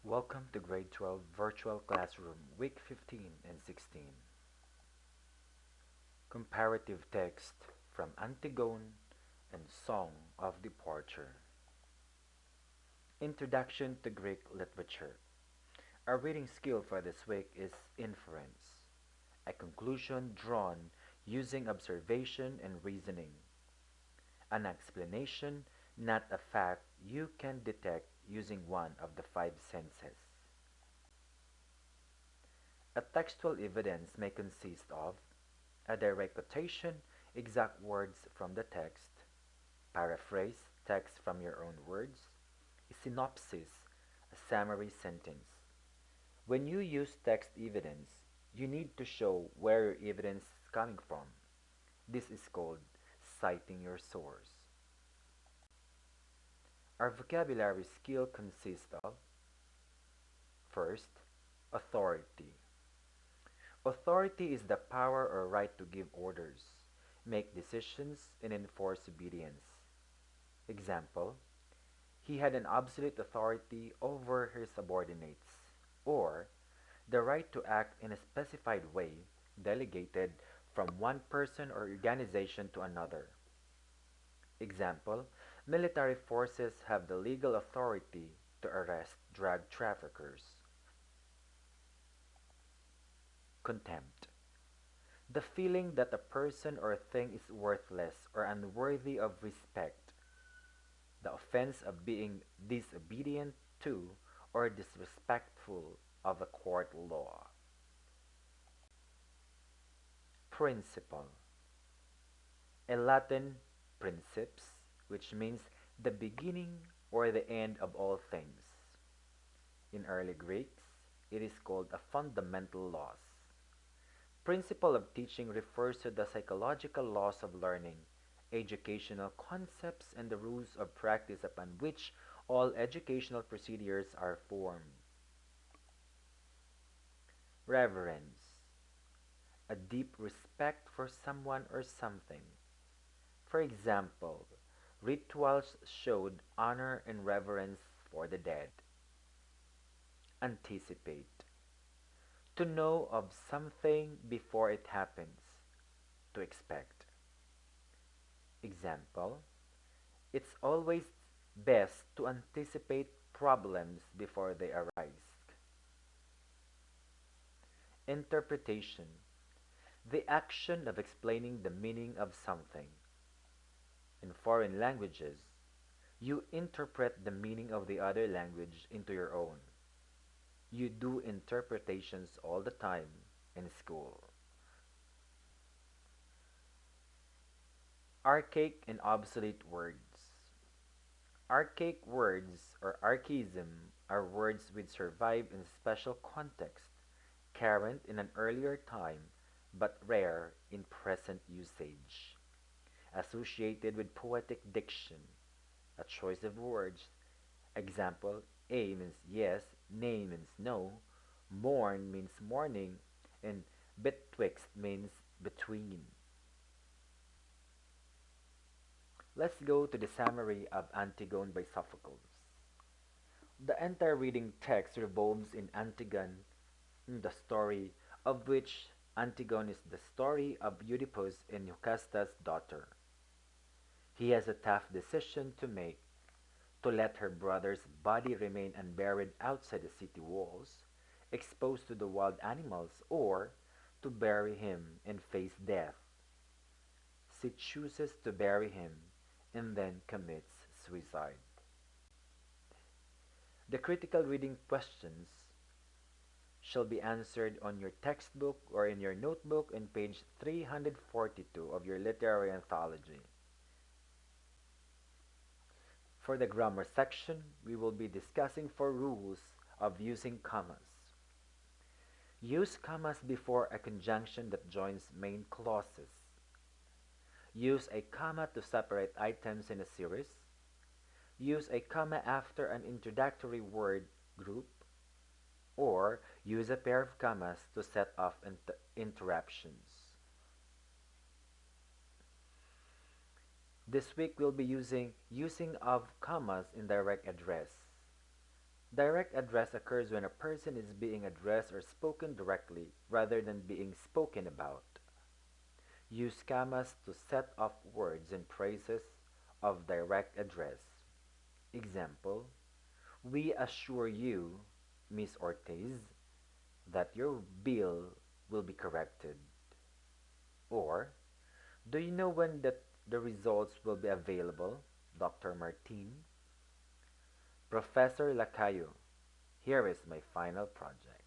Welcome to Grade 12 Virtual Classroom, Week 15 and 16. Comparative text from Antigone and Song of Departure. Introduction to Greek Literature. Our reading skill for this week is inference, a conclusion drawn using observation and reasoning. An explanation, not a fact you can detect using one of the five senses. A textual evidence may consist of a direct quotation, exact words from the text, paraphrase, text from your own words, a synopsis, a summary sentence. When you use text evidence, you need to show where your evidence is coming from. This is called citing your source. Our vocabulary skill consists of first, authority. Authority is the power or right to give orders, make decisions, and enforce obedience. Example, he had an absolute authority over his subordinates, or the right to act in a specified way, delegated from one person or organization to another. Example, military forces have the legal authority to arrest drug traffickers. Contempt. The feeling that a person or thing is worthless or unworthy of respect. The offense of being disobedient to or disrespectful of a court law. Principle. A Latin princips, which means the beginning or the end of all things. In early Greeks, it is called a fundamental laws. Principle of teaching refers to the psychological laws of learning, educational concepts, and the rules of practice upon which all educational procedures are formed. Reverence. A deep respect for someone or something. For example, rituals showed honor and reverence for the dead. Anticipate. To know of something before it happens. To expect. Example, it's always best to anticipate problems before they arise. Interpretation. The action of explaining the meaning of something. In foreign languages, you interpret the meaning of the other language into your own. You do interpretations all the time in school. Archaic and obsolete words. Archaic words or archaism are words which survive in special context, current in an earlier time, but rare in present usage. Associated with poetic diction, a choice of words. Example, a means yes, nay means no, morn means morning, and betwixt means between. Let's go to the summary of Antigone by Sophocles. The entire reading text revolves in Antigone, the story of which Antigone is the story of Oedipus and Jocasta daughter. He has a tough decision to make: to let her brother's body remain unburied outside the city walls, exposed to the wild animals, or to bury him and face death. She chooses to bury him and then commits suicide. The critical reading questions shall be answered on your textbook or in your notebook on page 342 of your literary anthology. For the grammar section, we will be discussing 4 rules of using commas. Use commas before a conjunction that joins main clauses. Use a comma to separate items in a series. Use a comma after an introductory word group, or use a pair of commas to set off interruptions. This week we'll be using of commas in direct address. Direct address occurs when a person is being addressed or spoken directly rather than being spoken about. Use commas to set off words and phrases of direct address. Example, we assure you, Miss Ortiz, that your bill will be corrected. Or, do you know when the results will be available, Dr. Martin? Professor Lacayo, here is my final project.